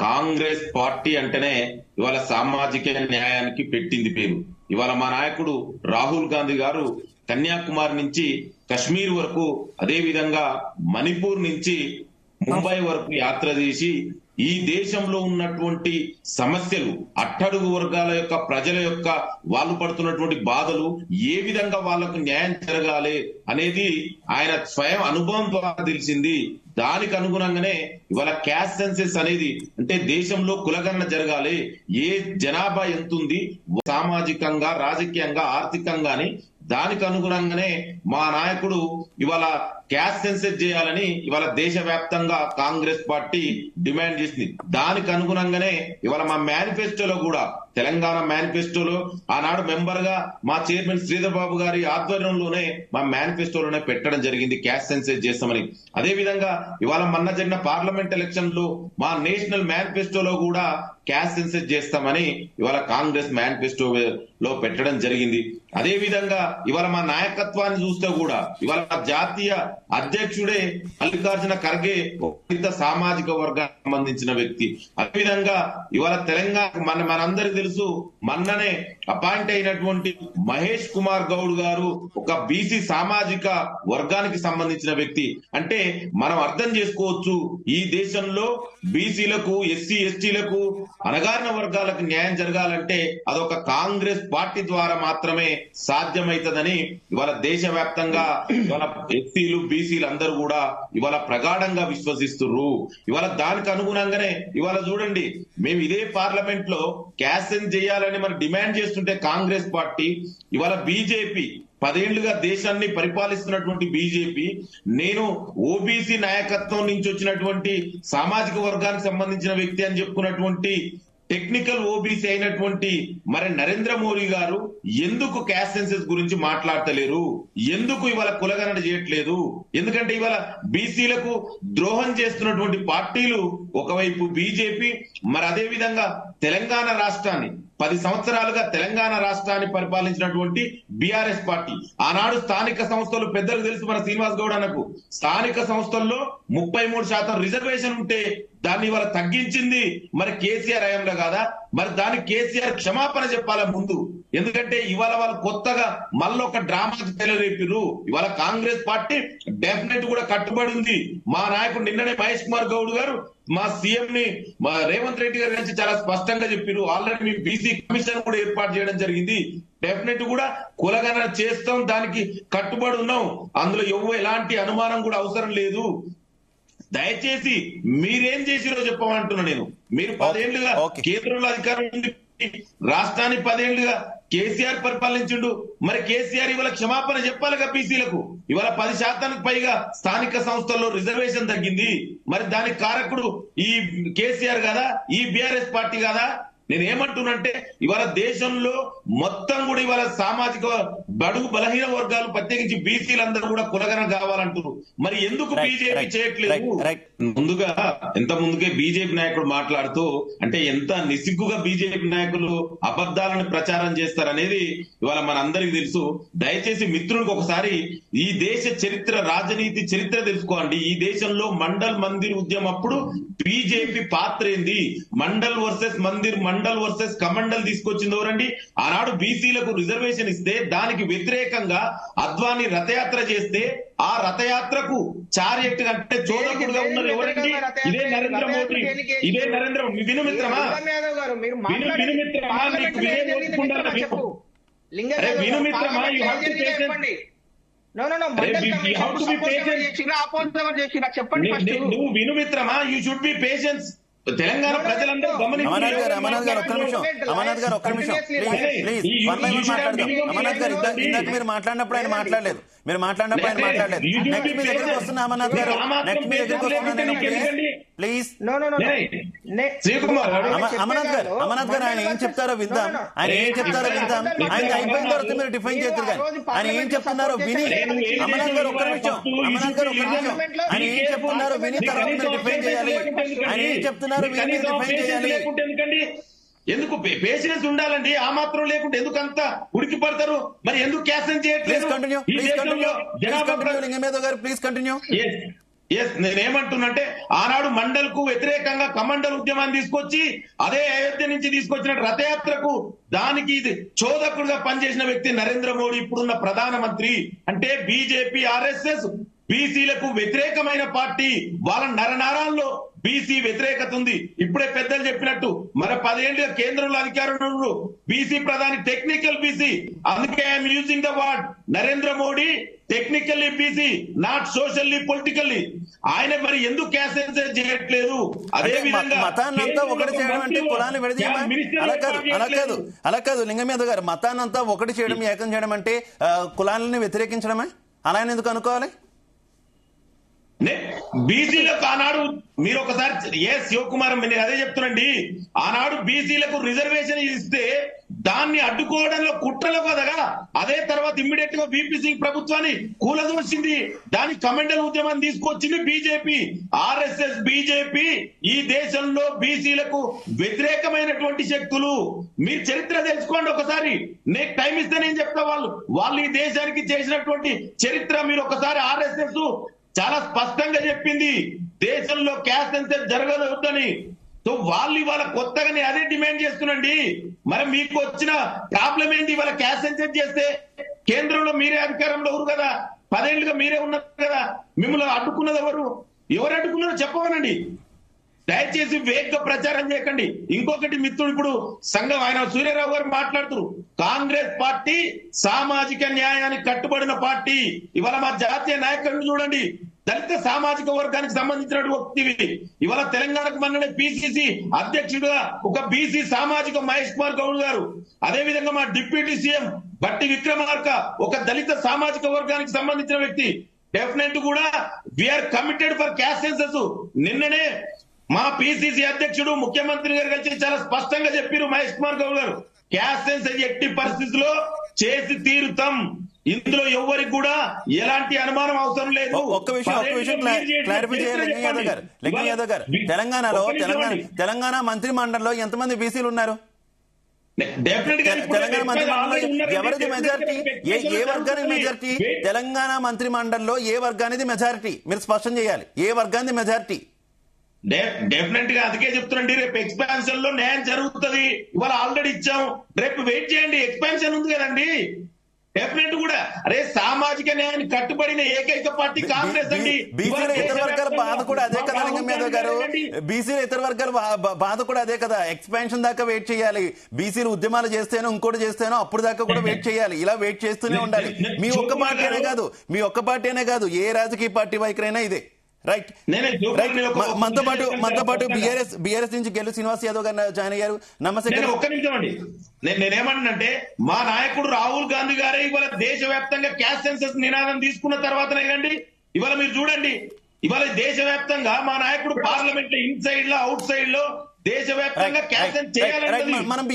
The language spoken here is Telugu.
కాంగ్రెస్ పార్టీ అంటేనే ఇవాళ సామాజిక న్యాయానికి పెట్టింది పేరు. ఇవాళ మా నాయకుడు రాహుల్ గాంధీ గారు కన్యాకుమారి నుంచి కశ్మీర్ వరకు, అదే విధంగా మణిపూర్ నుంచి ముంబై వరకు యాత్ర చేసి ఈ దేశంలో ఉన్నటువంటి సమస్యలు, అట్టడుగు వర్గాల యొక్క ప్రజల యొక్క వాళ్ళు పడుతున్నటువంటి బాధలు, ఏ విధంగా వాళ్లకు న్యాయం జరగాలి అనేది ఆయన స్వయం అనుభవం ద్వారా తెలిసింది. దానికి అనుగుణంగానే ఇవాళ క్యాస్ట్ సెన్సెస్ అనేది, అంటే దేశంలో కులగణన జరగాలి, ఏ జనాభా ఎంతుంది సామాజికంగా, రాజకీయంగా, ఆర్థికంగాని, దానికి అనుగుణంగానే మా నాయకుడు ఇవాళ క్యాస్ట్ సెన్సెస్ చేయాలని ఇవాళ దేశవ్యాప్తంగా కాంగ్రెస్ పార్టీ డిమాండ్ చేసింది. దానికి అనుగుణంగానే ఇవాళ మా మేనిఫెస్టోలో కూడా, తెలంగాణ మేనిఫెస్టోలో ఆనాడు మెంబర్ గా మా చైర్మన్ శ్రీధర్ బాబు గారి ఆధ్వర్యంలోనే మా మేనిఫెస్టోలోనే పెట్టడం జరిగింది క్యాస్ట్ సెన్సెస్ చేస్తామని. అదే విధంగా ఇవాళ మొన్న జరిగిన పార్లమెంట్ ఎలక్షన్ లో మా నేషనల్ మేనిఫెస్టోలో కూడా క్యాస్ట్ సెన్సెస్ చేస్తామని ఇవాళ కాంగ్రెస్ మేనిఫెస్టోలో పెట్టడం జరిగింది. అదే విధంగా ఇవాళ మా నాయకత్వాన్ని చూస్తే కూడా ఇవాళ జాతీయ అధ్యక్షుడే మల్లికార్జున ఖర్గే సామాజిక వర్గానికి సంబంధించిన వ్యక్తి. అదేవిధంగా ఇవాళ తెలంగాణ మనందరికీ తెలుసు, మొన్ననే అపాయింట్ అయినటువంటి మహేష్ కుమార్ గౌడ్ గారు ఒక బీసీ సామాజిక వర్గానికి సంబంధించిన వ్యక్తి. అంటే మనం అర్థం చేసుకోవచ్చు, ఈ దేశంలో బీసీలకు, ఎస్సీ ఎస్టీలకు, అణగారిన వర్గాలకు న్యాయం జరగాలంటే అదొక కాంగ్రెస్ పార్టీ ద్వారా మాత్రమే సాధ్యమైతదని ఇవాళ దేశవ్యాప్తంగా ఇవాళ ఎస్సీలు, బీసీలు అందరూ కూడా ఇవాళ ప్రగాఢంగా విశ్వసిస్తున్నారు. ఇవాళ దానికి అనుగుణంగానే ఇవాళ చూడండి, మేము ఇదే పార్లమెంట్ లో క్యాస్ట్ సెన్స్ చేయాలని మనం డిమాండ్ చేస్తుంటే కాంగ్రెస్ పార్టీ, ఇవాళ బీజేపీ 10 ఏళ్లుగా దేశాన్ని పరిపాలిస్తున్నటువంటి బీజేపీ, నేను ఓబీసీ నాయకత్వం నుంచి వచ్చినటువంటి సామాజిక వర్గానికి సంబంధించిన వ్యక్తి అని చెప్పుకున్నటువంటి టెక్నికల్ ఓబీసీ అయినటువంటి మరి నరేంద్ర మోడీ గారు ఎందుకు క్యాస్ట్ సెన్సెస్ గురించి మాట్లాడతలేరు? ఎందుకు ఇవాళ కులగణన చేయట్లేదు? ఎందుకంటే ఇవాళ బీసీలకు ద్రోహం చేస్తున్నటువంటి పార్టీలు ఒకవైపు బీజేపీ, మరి అదే విధంగా తెలంగాణ రాష్ట్రాన్ని 10 సంవత్సరాలుగా తెలంగాణ రాష్ట్రాన్ని పరిపాలించినటువంటి బీఆర్ఎస్ పార్టీ. ఆనాడు స్థానిక సంస్థలు పెద్దలకు తెలుసు, మన శ్రీనివాస్ గౌడ్ అన్నకు, స్థానిక సంస్థల్లో 33% రిజర్వేషన్ ఉంటే దాన్ని ఇవాళ తగ్గించింది మరి కేసీఆర్ హయాంలో కాదా? మరి దానికి కేసీఆర్ క్షమాపణ చెప్పాల ముందు. ఎందుకంటే ఇవాళ వాళ్ళు కొత్తగా మళ్ళీ ఒక డ్రామాకి తెలరేపిరు. ఇవాళ కాంగ్రెస్ పార్టీ డెఫినెట్ కూడా కట్టుబడి ఉంది. మా నాయకుడు నిన్ననే మహేష్ కుమార్ గౌడ్ గారు మా సీఎం ని, మా రేవంత్ రెడ్డి గారి నుంచి చాలా స్పష్టంగా చెప్పారు. ఆల్రెడీ మేము బీసీ కమిషన్ కూడా ఏర్పాటు చేయడం జరిగింది. డెఫినెట్ కూడా కులగణన చేస్తాం, దానికి కట్టుబడి ఉన్నాం. అందులో ఎలాంటి అనుమానం కూడా అవసరం లేదు. దయచేసి మీరేం చేసిరో చెప్పమంటున్నా నేను. మీరు 10 ఏళ్లుగా కేంద్రంలో అధికారం ఉంది, రాష్ట్రాన్ని 10 ఏళ్లుగా కేసీఆర్ పరిపాలించుండు. మరి కేసీఆర్ ఇవాళ క్షమాపణ చెప్పాలిగా బీసీలకు. ఇవాళ 10% పైగా స్థానిక సంస్థల్లో రిజర్వేషన్ తగ్గింది. మరి దానికి కారకుడు ఈ కేసీఆర్ కదా, ఈ బీఆర్ఎస్ పార్టీ కదా? నేనేమంటున్నంటే ఇవాళ దేశంలో మొత్తం కూడా ఇవాళ సామాజిక బడుగు బలహీన వర్గాలు, ప్రత్యేకించి బీసీలందరూ కూడా కులగణన కావాలంటున్నారు. మరి ఎందుకు బీజేపీ చేయట్లేదు? ముందుగా ముందుకే బీజేపీ నాయకుడు మాట్లాడుతూ, అంటే ఎంత నిసిగ్గుగా బీజేపీ నాయకులు అబద్ధాలను ప్రచారం చేస్తారనేది ఇవాళ మనందరికీ తెలుసు. దయచేసి మిత్రులకు ఒకసారి ఈ దేశ చరిత్ర, రాజనీతి చరిత్ర తెలుసుకోండి. ఈ దేశంలో మండల్ మందిర్ ఉద్యమం అప్పుడు బీజేపీ పాత్ర ఏంది? మండల్ వర్సెస్ మందిర్, మండల్ వర్సెస్ కమండల్ తీసుకొచ్చింది ఎవరండి? ఆనాడు బీసీలకు రిజర్వేషన్ ఇస్తే దానికి వ్యతిరేకంగా అద్వానీ రథయాత్ర చేస్తే ఆ రథయాత్రకు చారియట్ అంటే చోదకుడుగా ఉన్నారు ఎవరండి? ఇదే నరేంద్ర మోడీ. ఇదే నరేంద్ర విను మిత్రమా, విను మిత్రమా, నీకు విజయం ఓర్చుకుంటారా? విను మిత్రమా, యూ హావ్ టు పేషెన్స్. నువ్వు విను మిత్రమా, you should be patience. Telangana ప్రజలందరూ గమనించారు. అమర్నాథ్ గారు ఒక్క నిమిషం ప్లీజ్. అమర్నాథ్ గారు ఇందాక మీరు మాట్లాడినప్పుడు ఆయన మాట్లాడలేదు. నెక్స్ట్ మీ దగ్గరికి వస్తున్నా అమర్నాథ్ గారు, నెక్స్ట్ మీ దగ్గరికి వస్తున్నా నేను. ప్లీజ్ అమర్నాథ్ గారు ఆయన ఏం చెప్తారో విందాం. ఆయన అయిపోయిన తర్వాత మీరు డిఫైన్ చేద్దరు. కానీ ఆయన ఏం చెప్తున్నారో విని, అమర్నాథ్ గారు ఒక్క నిమిషం, ఆయన ఏం చెప్తున్నారో విని తర్వాత మీరు డిఫైన్ చేయాలి. ఆయన ఏం చెప్తున్నారు ఎందుకు పేషెన్స్ ఉండాలండి? ఆ మాత్రం లేకుంటే ఎందుకు అంత ఉడికి పడతారు? మరి ఎందుకు క్యాన్సల్ చేయట్లేదు? Please continue. ఎస్, నేనేమంటున్నంటే ఆనాడు మండల్ కు వ్యతిరేకంగా కమండల్ ఉద్యమాన్ని తీసుకొచ్చి అదే అయోధ్య నుంచి తీసుకొచ్చిన రథయాత్రకు దానికి ఇది చోదకుడుగా పనిచేసిన వ్యక్తి నరేంద్ర మోడీ, ఇప్పుడున్న ప్రధానమంత్రి. అంటే బీజేపీ, ఆర్ఎస్ఎస్ బీసీలకు వ్యతిరేకమైన పార్టీ. వాళ్ళ నరనరాల్లో బీసీ వ్యతిరేకత ఉంది. ఇప్పుడే పెద్దలు చెప్పినట్టు మరి 10 ఏళ్లుగా కేంద్రంలో అధికారంలో బీసీ ప్రధాని టెక్నికల్ బీసీ. అందుకే I'm using the word Narendra Modi technically BC, not socially politically. ఆయన మరి ఎందుకు క్యాసెన్స్ చేయట్లేదు? అదే విధంగా మతాన్నంతా ఒకటి చేయడం అంటే కులాన్ని విడదీయమా? అలా కాదు లింగం యాదవ్ గారు, మతాన్నంతా ఒకటి చేయడం, ఏకం చేయడం అంటే కులాలని వ్యతిరేకించడమే. అలా ఎందుకు అనుకోవాలి? బీసీలకు ఆనాడు మీరు ఒకసారి శివకుమార్ నేను అదే చెప్తున్నాండి, ఆనాడు బీసీలకు రిజర్వేషన్ ఇస్తే దాన్ని అడ్డుకోవడంలో కుట్రలో కదగా. అదే తర్వాత ఇమ్మీడియట్ గా వీపీ సింగ్ ప్రభుత్వాన్ని కూలదోసింది. దాని కమెండల్ ఉద్యమాన్ని తీసుకొచ్చింది బీజేపీ, ఆర్ఎస్ఎస్. బీజేపీ ఈ దేశంలో బీసీలకు వ్యతిరేకమైనటువంటి శక్తులు. మీరు చరిత్ర తెలుసుకోండి ఒకసారి. నేను టైం ఇస్తే నేను చెప్తా. వాళ్ళు ఈ దేశానికి చేసినటువంటి చరిత్ర మీరు ఒకసారి. ఆర్ఎస్ఎస్ చాలా స్పష్టంగా చెప్పింది దేశంలో క్యాస్ట్ సెన్సస్ జరగవద్దని. సో వాళ్ళు ఇవాళ కొత్తగా నేను అదే డిమాండ్ చేస్తున్నాండి. మరి మీకు వచ్చిన ప్రాబ్లం ఏంటి? ఇవాళ క్యాస్ట్ సెన్సస్ చేస్తే కేంద్రంలో మీరే అధికారంలో ఉన్నారు కదా, 10 ఏళ్లుగా మీరే ఉన్నారు కదా, మిమ్మల్ని అడ్డుకున్నది ఎవరు అడ్డుకున్నారో చెప్పవనండి. దయచేసి వేగంగా ప్రచారం చేయకండి. ఇంకొకటి మిత్రుడు ఇప్పుడు సంఘం ఆయన సూర్యారావు గారు మాట్లాడుతున్నారు, కాంగ్రెస్ పార్టీ సామాజిక న్యాయానికి కట్టుబడిన పార్టీ. ఇవాళ మా జాతీయ నాయకుడిని చూడండి, దళిత సామాజిక వర్గానికి సంబంధించిన వ్యక్తివి. ఇవాళ తెలంగాణకు మొన్ననే పిసిసి అధ్యక్షుడుగా ఒక బీసీ సామాజిక మహేష్ కుమార్ గౌడ్ గారు, అదే విధంగా మా డిప్యూటీ సీఎం బట్టి విక్రమార్క ఒక దళిత సామాజిక వర్గానికి సంబంధించిన వ్యక్తి. డెఫినెట్ కూడా we are committed for caste census. నిన్ననే మా పిసిసి అధ్యక్షుడు ముఖ్యమంత్రి గారు కలిసి చాలా స్పష్టంగా చెప్పారు మహేష్ కుమార్ గౌడ్ గారు, క్యాస్ట్ సెన్సస్ ఎట్టి పరిస్థితుల్లో చేసి తీరుతాం. ఇందులో ఎవరికి కూడా ఎలాంటి అనుమానం అవసరం లేదు. ఒక్క విషయం క్లారిఫై చేయాలి లింగం యాదవ్ గారు. తెలంగాణ మంత్రి మండలిలో ఎంతమంది బీసీలు ఉన్నారు? తెలంగాణ మంత్రి మండలిలో ఎవరిది మెజారిటీ? ఏ వర్గానికి మెజారిటీ? తెలంగాణ మంత్రి మండలిలో ఏ వర్గానికి మెజారిటీ? మీరు స్పష్టం చేయాలి, ఏ వర్గానికి మెజారిటీ? డెఫినెట్ గా అందుకే చెప్తున్నాండి, రేపు ఎక్స్పాన్షన్ లో న్యాయం జరుగుతుంది. ఇవాళ ఆల్రెడీ ఇచ్చాం, రేపు వెయిట్ చేయండి. ఎక్స్పాన్షన్ ఉంది కదండి, డెఫినెట్ కూడా. అరే సామాజిక న్యాయానికి కట్టుబడిన ఏకైక పార్టీ కాంగ్రెస్ అండి. బీసీల ఇతర వర్గాల బాధ కూడా అదే కదా లింగం యాదవ్ గారు, బీసీల ఇతర వర్గాల బాధ కూడా అదే కదా. ఎక్స్పాన్షన్ దాకా వెయిట్ చేయాలి. బీసీలు ఉద్యమాలు చేస్తేనో ఇంకోటి చేస్తేనో అప్పుడు దాకా కూడా వెయిట్ చేయాలి. ఇలా వెయిట్ చేస్తూనే ఉండాలి. మీ ఒక్క పార్టీ అనే కాదు, ఏ రాజకీయ పార్టీ వైఖరైనా ఇదే. రైట్. మనతో పాటు బిఆర్ఎస్ నుంచి గెలు శ్రీనివాస్ యాదవ్ గారు జాయిన్ అయ్యారు. నమస్తే. ఒక్క నిమిషం అండి, నేనేమంటున్నంటే మా నాయకుడు రాహుల్ గాంధీ గారే ఇవాళ దేశవ్యాప్తంగా క్యాస్ట్ సెన్సస్ నినాదం తీసుకున్న తర్వాతనే కండి ఇవాళ మీరు చూడండి, ఇవాళ దేశవ్యాప్తంగా మా నాయకుడు పార్లమెంట్ లో ఇన్ సైడ్ లో అవుట్ సైడ్ లో దేశవ్యాప్తంగా క్యాస్ట్ సెన్సస్ చేయాలని మనం